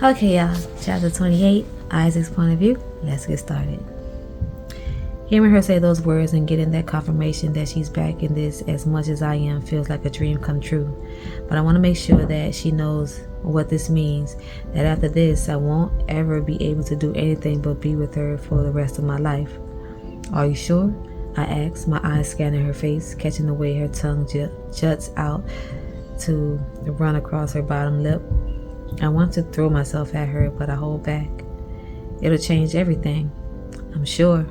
Okay, y'all. Chapter 28, Isaac's point of view. Let's get started. Hearing her say those words and getting that confirmation that she's back in this as much as I am feels like a dream come true. But I want to make sure that she knows what this means, that after this I won't ever be able to do anything but be with her for the rest of my life. Are you sure? I asked, my eyes scanning her face, catching the way her tongue juts out to run across her bottom lip. I want to throw myself at her, but I hold back. It'll change everything, I'm sure.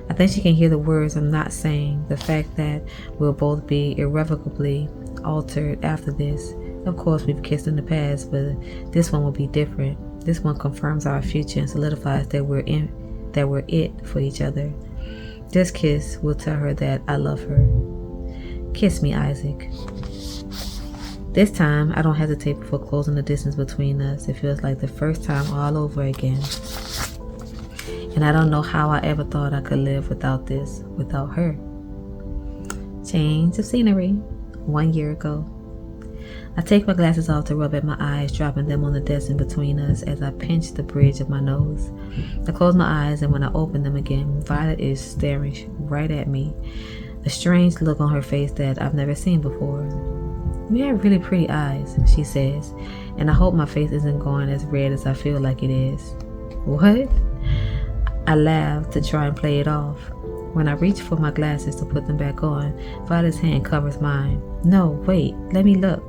I think she can hear the words I'm not saying, the fact that we'll both be irrevocably altered after this. Of course, we've kissed in the past, but this one will be different. This one confirms our future and solidifies that we're it for each other. This kiss will tell her that I love her. Kiss me, Isaac. This time, I don't hesitate before closing the distance between us. It feels like the first time all over again. And I don't know how I ever thought I could live without this, without her. Change of scenery. 1 year ago. I take my glasses off to rub at my eyes, dropping them on the desk in between us as I pinch the bridge of my nose. I close my eyes, and when I open them again, Violet is staring right at me. A strange look on her face that I've never seen before. You have really pretty eyes, she says, and I hope my face isn't going as red as I feel like it is. What? I laugh to try and play it off. When I reach for my glasses to put them back on, Violet's hand covers mine. No, wait, let me look.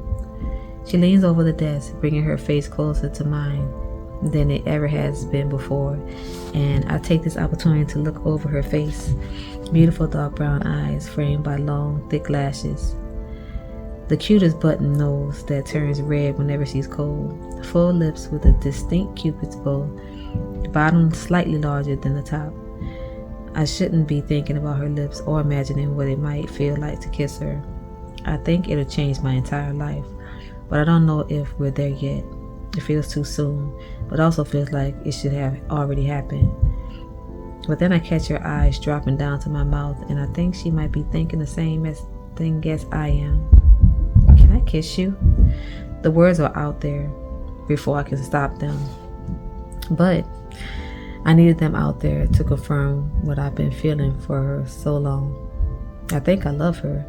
She leans over the desk, bringing her face closer to mine than it ever has been before, and I take this opportunity to look over her face. Beautiful dark brown eyes framed by long, thick lashes. The cutest button nose that turns red whenever she's cold. Full lips with a distinct cupid's bow. Bottom slightly larger than the top. I shouldn't be thinking about her lips or imagining what it might feel like to kiss her. I think it'll change my entire life, but I don't know if we're there yet. It feels too soon, but also feels like it should have already happened. But then I catch her eyes dropping down to my mouth, and I think she might be thinking the same thing as I am. Can I kiss you? The words are out there before I can stop them. But I needed them out there to confirm what I've been feeling for her so long. I think I love her,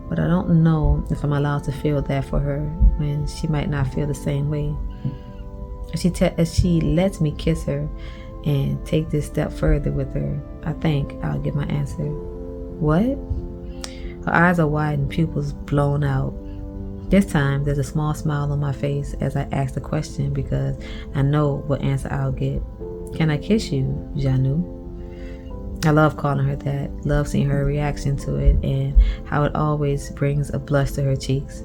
but I don't know if I'm allowed to feel that for her when she might not feel the same way. If she lets me kiss her and take this step further with her, I think I'll get my answer. What? Her eyes are wide and pupils blown out. This time, there's a small smile on my face as I ask the question because I know what answer I'll get. Can I kiss you, Janu? I love calling her that, love seeing her reaction to it, and how it always brings a blush to her cheeks.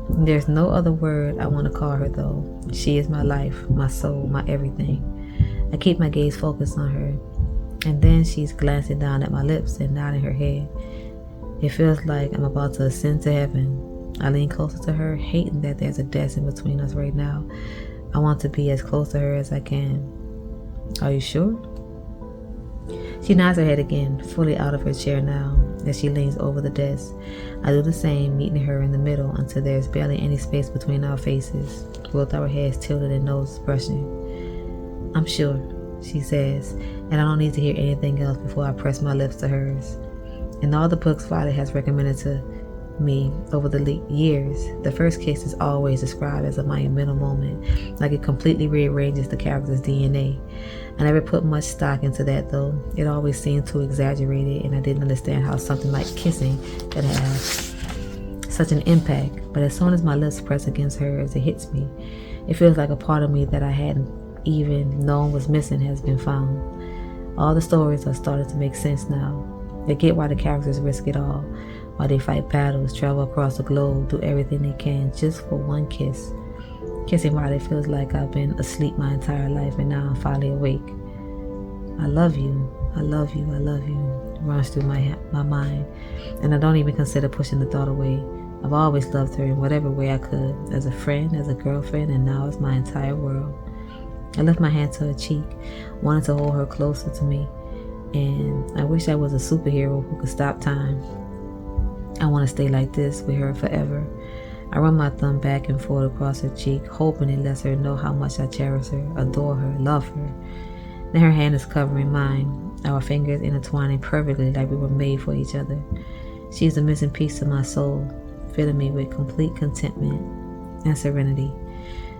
There's no other word I want to call her though. She is my life, my soul, my everything. I keep my gaze focused on her, and then she's glancing down at my lips and nodding her head. It feels like I'm about to ascend to heaven. I lean closer to her, hating that there's a desk in between us right now. I want to be as close to her as I can. Are you sure? She nods her head again, fully out of her chair now, as she leans over the desk. I do the same, meeting her in the middle until there's barely any space between our faces, both our heads tilted and noses brushing. I'm sure, she says, and I don't need to hear anything else before I press my lips to hers. In all the books Violet has recommended to me over the years, the first kiss is always described as a monumental moment, like it completely rearranges the character's DNA. I never put much stock into that though. It always seemed too exaggerated, and I didn't understand how something like kissing could have such an impact. But as soon as my lips press against hers, it hits me. It feels like a part of me that I hadn't even known was missing has been found. All the stories are starting to make sense now. I get why the characters risk it all, why they fight battles, travel across the globe, do everything they can just for one kiss. Kissing Riley feels like I've been asleep my entire life and now I'm finally awake. I love you, I love you, I love you, runs through my mind, and I don't even consider pushing the thought away. I've always loved her in whatever way I could, as a friend, as a girlfriend, and now it's my entire world. I lift my hand to her cheek, wanting to hold her closer to me, and I wish I was a superhero who could stop time. I want to stay like this with her forever. I run my thumb back and forth across her cheek, hoping it lets her know how much I cherish her, adore her, love her. Then her hand is covering mine, our fingers intertwining perfectly like we were made for each other. She is the missing piece to my soul, filling me with complete contentment and serenity.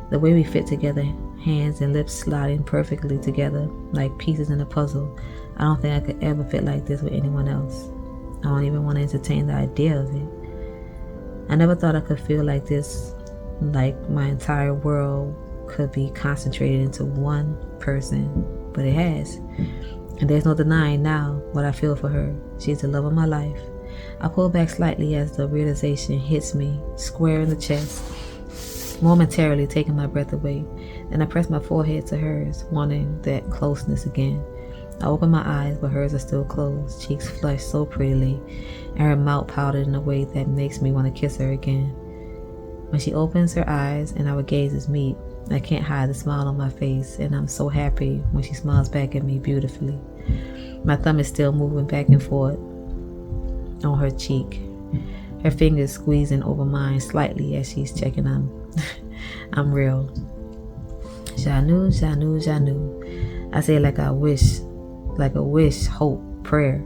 The way we fit together, hands and lips sliding perfectly together like pieces in a puzzle. I don't think I could ever fit like this with anyone else. I don't even want to entertain the idea of it. I never thought I could feel like this, like my entire world could be concentrated into one person, but it has. And there's no denying now what I feel for her. She's the love of my life. I pull back slightly as the realization hits me square in the chest, momentarily taking my breath away. Then I press my forehead to hers, wanting that closeness again. I open my eyes, but hers are still closed, cheeks flushed so prettily, and her mouth pouted in a way that makes me want to kiss her again. When she opens her eyes and our gazes meet, I can't hide the smile on my face, and I'm so happy when she smiles back at me beautifully. My thumb is still moving back and forth on her cheek, her fingers squeezing over mine slightly as she's checking I'm real. Janu, Janu, Janu. I say it like a wish, hope, prayer.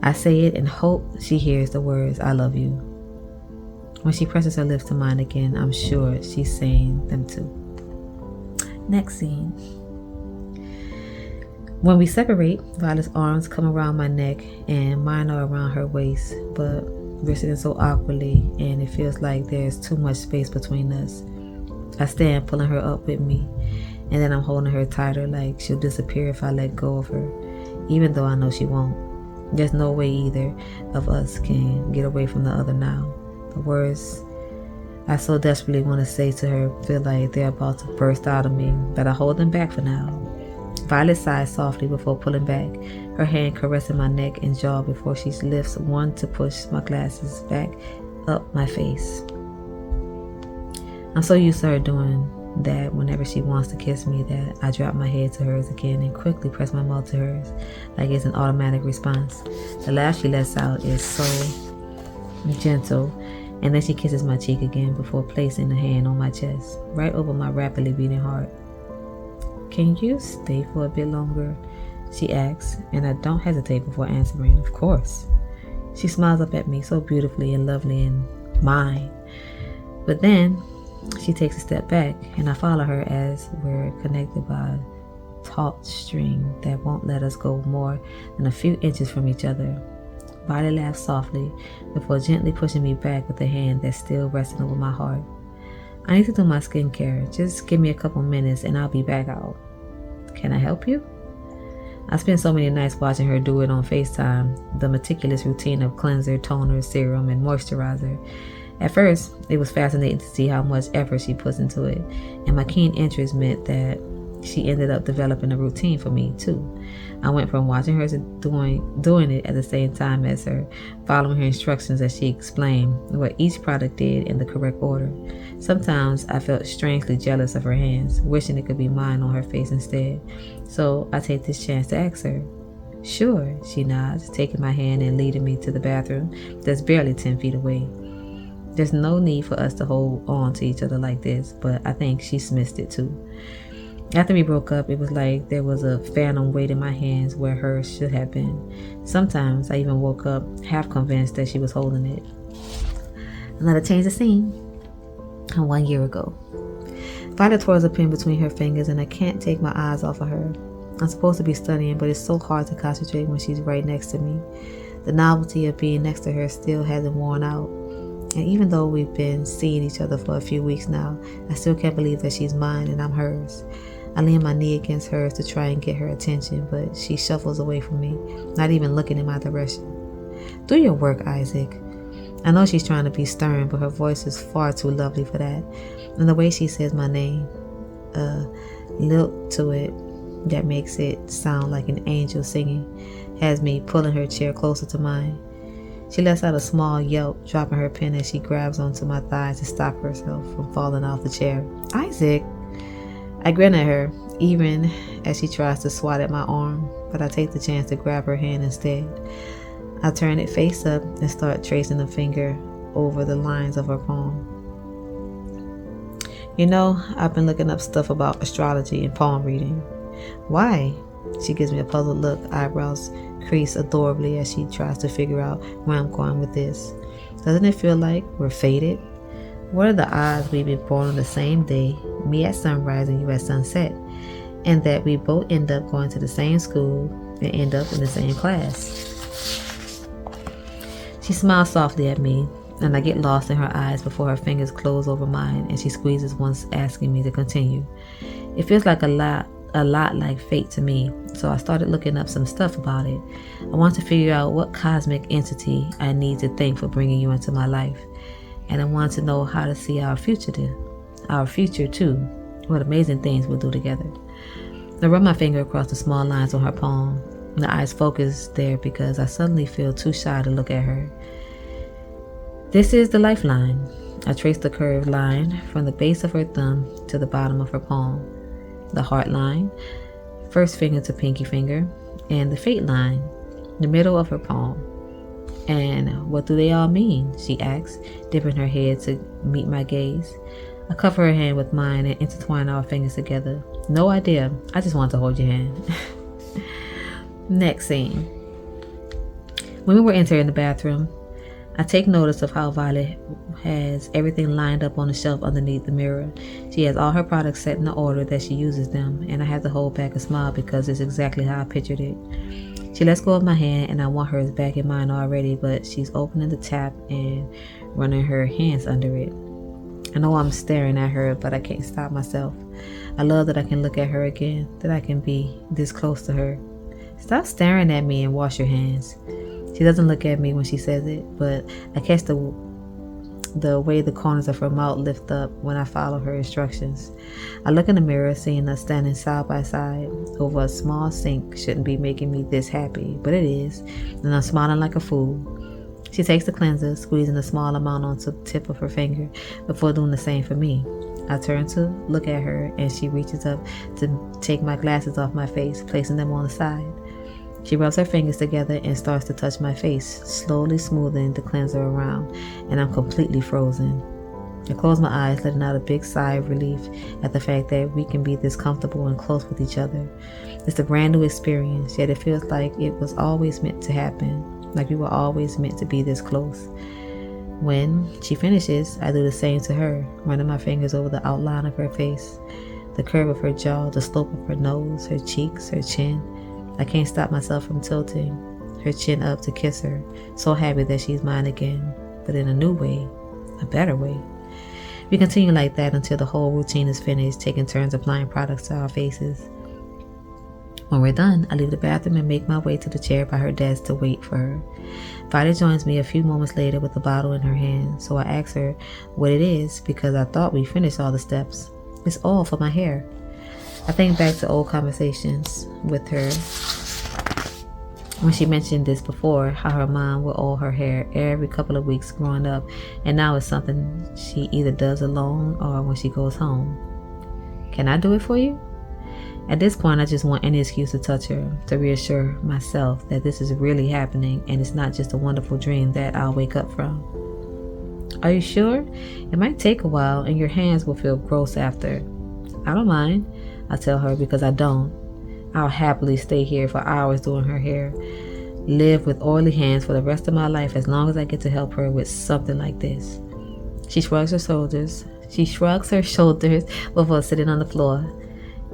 I say it and hope she hears the words, I love you. When she presses her lips to mine again, I'm sure she's saying them too. Next scene. When we separate, Violet's arms come around my neck and mine are around her waist, but we're sitting so awkwardly and it feels like there's too much space between us. I stand pulling her up with me, and then I'm holding her tighter like she'll disappear if I let go of her, even though I know she won't. There's no way either of us can get away from the other now. The words I so desperately want to say to her feel like they're about to burst out of me, but I hold them back for now. Violet sighs softly before pulling back, her hand caressing my neck and jaw before she lifts one to push my glasses back up my face. I'm so used to her doing that whenever she wants to kiss me that I drop my head to hers again and quickly press my mouth to hers like it's an automatic response. The laugh she lets out is so gentle, and then she kisses my cheek again before placing a hand on my chest, right over my rapidly beating heart. Can you stay for a bit longer? She asks, and I don't hesitate before answering, of course. She smiles up at me so beautifully and lovely and mine. But then she takes a step back, and I follow her as we're connected by a taut string that won't let us go more than a few inches from each other. Violet laughs softly before gently pushing me back with a hand that's still resting over my heart. I need to do my skincare. Just give me a couple minutes and I'll be back out. Can I help you? I spent so many nights watching her do it on FaceTime, the meticulous routine of cleanser, toner, serum, and moisturizer. At first, it was fascinating to see how much effort she puts into it, and my keen interest meant that she ended up developing a routine for me too. I went from watching her to doing it at the same time as her, following her instructions as she explained what each product did in the correct order. Sometimes I felt strangely jealous of her hands, wishing it could be mine on her face instead. So I take this chance to ask her. Sure, she nods, taking my hand and leading me to the bathroom that's barely 10 feet away. There's no need for us to hold on to each other like this, but I think she's missed it too. After we broke up, it was like there was a phantom weight in my hands where hers should have been. Sometimes I even woke up half convinced that she was holding it. Another change of scene. 1 year ago. Violet twirls a pen between her fingers and I can't take my eyes off of her. I'm supposed to be studying, but it's so hard to concentrate when she's right next to me. The novelty of being next to her still hasn't worn out. And even though we've been seeing each other for a few weeks now, I still can't believe that she's mine and I'm hers. I lean my knee against hers to try and get her attention, but she shuffles away from me, not even looking in my direction. Do your work, Isaac. I know she's trying to be stern, but her voice is far too lovely for that. And the way she says my name, lilt to it that makes it sound like an angel singing, has me pulling her chair closer to mine. She lets out a small yelp, dropping her pen as she grabs onto my thigh to stop herself from falling off the chair. Isaac! I grin at her, even as she tries to swat at my arm, but I take the chance to grab her hand instead. I turn it face up and start tracing a finger over the lines of her palm. I've been looking up stuff about astrology and palm reading. Why? She gives me a puzzled look, eyebrows crease adorably as she tries to figure out where I'm going with this. Doesn't it feel like we're fated? What are the odds we've been born on the same day, me at sunrise and you at sunset, and that we both end up going to the same school and end up in the same class? She smiles softly at me, and I get lost in her eyes before her fingers close over mine and she squeezes once, asking me to continue. It feels like a lot like fate to me, so I started looking up some stuff about it. I want to figure out what cosmic entity I need to thank for bringing you into my life, and I want to know how to see our future too, what amazing things we'll do together. I run my finger across the small lines on her palm. The eyes focus there because I suddenly feel too shy to look at her. This is the lifeline. I trace the curved line from the base of her thumb to the bottom of her palm. The heart line, first finger to pinky finger, and the fate line, the middle of her palm. And what do they all mean? She asks, dipping her head to meet my gaze. I cover her hand with mine and intertwine our fingers together. No idea. I just want to hold your hand. Next scene. When we were entering the bathroom, I take notice of how Violet has everything lined up on the shelf underneath the mirror. She has all her products set in the order that she uses them, and I have to hold back a smile because it's exactly how I pictured it. She lets go of my hand, and I want hers back in mine already, but she's opening the tap and running her hands under it. I know I'm staring at her, but I can't stop myself. I love that I can look at her again, that I can be this close to her. Stop staring at me and wash your hands. She doesn't look at me when she says it, but I catch the way the corners of her mouth lift up when I follow her instructions. I look in the mirror, seeing us standing side by side over a small sink shouldn't be making me this happy, but it is, and I'm smiling like a fool. She takes the cleanser, squeezing a small amount onto the tip of her finger before doing the same for me. I turn to look at her, and she reaches up to take my glasses off my face, placing them on the side. She rubs her fingers together and starts to touch my face, slowly smoothing the cleanser around, and I'm completely frozen. I close my eyes, letting out a big sigh of relief at the fact that we can be this comfortable and close with each other. It's a brand new experience, yet it feels like it was always meant to happen, like we were always meant to be this close. When she finishes, I do the same to her, running my fingers over the outline of her face, the curve of her jaw, the slope of her nose, her cheeks, her chin. I can't stop myself from tilting her chin up to kiss her, so happy that she's mine again, but in a new way, a better way. We continue like that until the whole routine is finished, taking turns applying products to our faces. When we're done, I leave the bathroom and make my way to the chair by her desk to wait for her. Violet joins me a few moments later with a bottle in her hand, so I ask her what it is because I thought we finished all the steps. It's all for my hair. I think back to old conversations with her when she mentioned this before, how her mom would oil her hair every couple of weeks growing up, and now it's something she either does alone or when she goes home. Can I do it for you? At this point, I just want any excuse to touch her, to reassure myself that this is really happening and it's not just a wonderful dream that I'll wake up from. Are you sure? It might take a while and your hands will feel gross after. I don't mind, I tell her, because I don't. I'll happily stay here for hours doing her hair, live with oily hands for the rest of my life as long as I get to help her with something like this. She shrugs her shoulders before sitting on the floor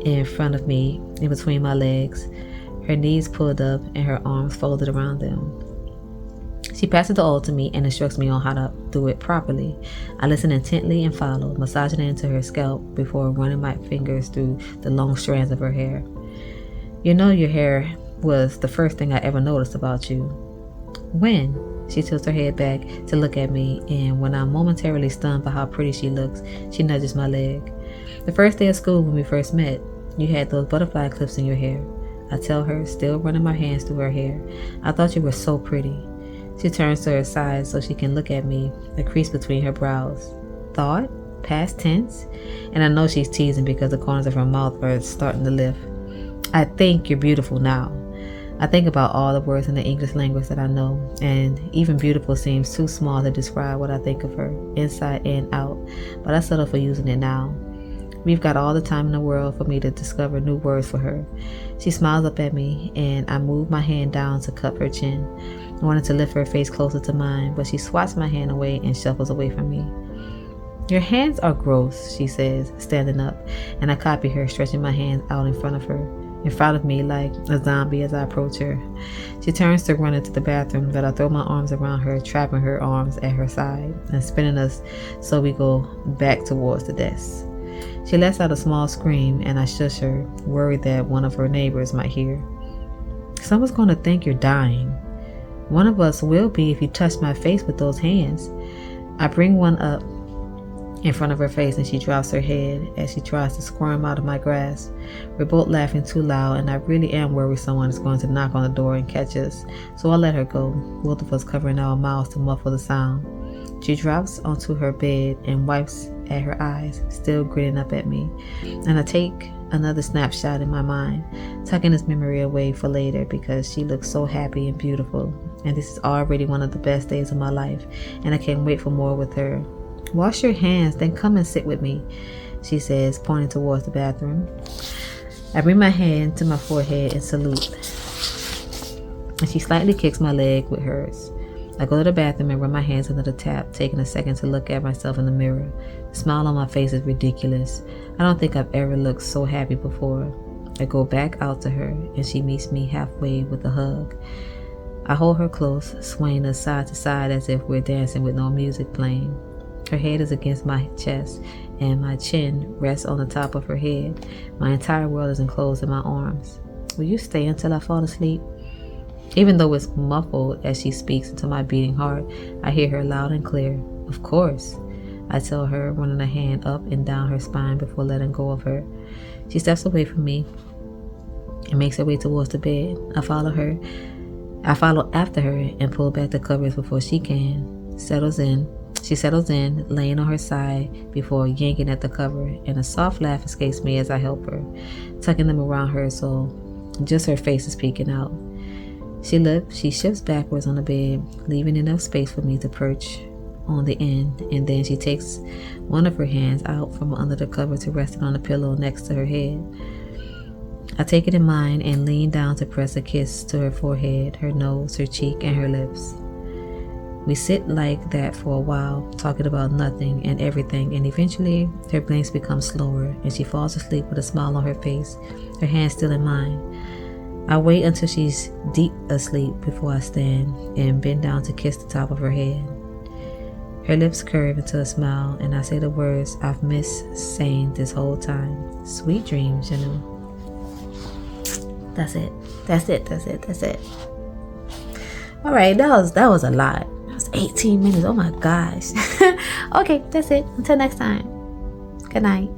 in front of me, in between my legs, her knees pulled up and her arms folded around them. She passes the oil to me and instructs me on how to do it properly. I listen intently and follow, massaging it into her scalp before running my fingers through the long strands of her hair. You know, your hair was the first thing I ever noticed about you. When? She tilts her head back to look at me, and when I'm momentarily stunned by how pretty she looks, she nudges my leg. The first day of school when we first met, you had those butterfly clips in your hair. I tell her, still running my hands through her hair. I thought you were so pretty. She turns to her side so she can look at me, a crease between her brows. Thought? Past tense? And I know she's teasing because the corners of her mouth are starting to lift. I think you're beautiful now. I think about all the words in the English language that I know, and even beautiful seems too small to describe what I think of her, inside and out, but I settle for using it now. We've got all the time in the world for me to discover new words for her. She smiles up at me, and I move my hand down to cup her chin. I wanted to lift her face closer to mine, but she swats my hand away and shuffles away from me. "Your hands are gross," she says, standing up, and I copy her, stretching my hands out in front of me like a zombie as I approach her. She turns to run into the bathroom, but I throw my arms around her, trapping her arms at her side and spinning us so we go back towards the desk. She lets out a small scream, and I shush her, worried that one of her neighbors might hear. "Someone's going to think you're dying." "One of us will be if you touch my face with those hands." I bring one up in front of her face, and she drops her head as she tries to squirm out of my grasp. We're both laughing too loud, and I really am worried someone is going to knock on the door and catch us, so I let her go, both of us covering our mouths to muffle the sound. She drops onto her bed and wipes at her eyes, still grinning up at me, and I take another snapshot in my mind, tucking this memory away for later because she looks so happy and beautiful, and this is already one of the best days of my life, and I can't wait for more with her. "Wash your hands, then come and sit with me," she says, pointing towards the bathroom. I bring my hand to my forehead and salute, and she slightly kicks my leg with hers. I go to the bathroom and run my hands under the tap, taking a second to look at myself in the mirror. The smile on my face is ridiculous. I don't think I've ever looked so happy before. I go back out to her, and she meets me halfway with a hug. I hold her close, swaying us side to side as if we're dancing with no music playing. Her head is against my chest, and my chin rests on the top of her head. My entire world is enclosed in my arms. "Will you stay until I fall asleep?" Even though it's muffled as she speaks into my beating heart, I hear her loud and clear. "Of course," I tell her, running a hand up and down her spine before letting go of her. She steps away from me and makes her way towards the bed. I follow after her and pull back the covers before she can. She settles in, laying on her side before yanking at the cover, and a soft laugh escapes me as I help her, tucking them around her so just her face is peeking out. She shifts backwards on the bed, leaving enough space for me to perch on the end, and then she takes one of her hands out from under the cover to rest it on the pillow next to her head. I take it in mine and lean down to press a kiss to her forehead, her nose, her cheek, and her lips. We sit like that for a while, talking about nothing and everything, and eventually her blinks become slower, and she falls asleep with a smile on her face, her hand still in mine. I wait until she's deep asleep before I stand and bend down to kiss the top of her head. Her lips curve into a smile, and I say the words I've missed saying this whole time. "Sweet dreams, you know." That's it. All right, that was a lot. That was 18 minutes. Oh my gosh. Okay, that's it. Until next time. Good night.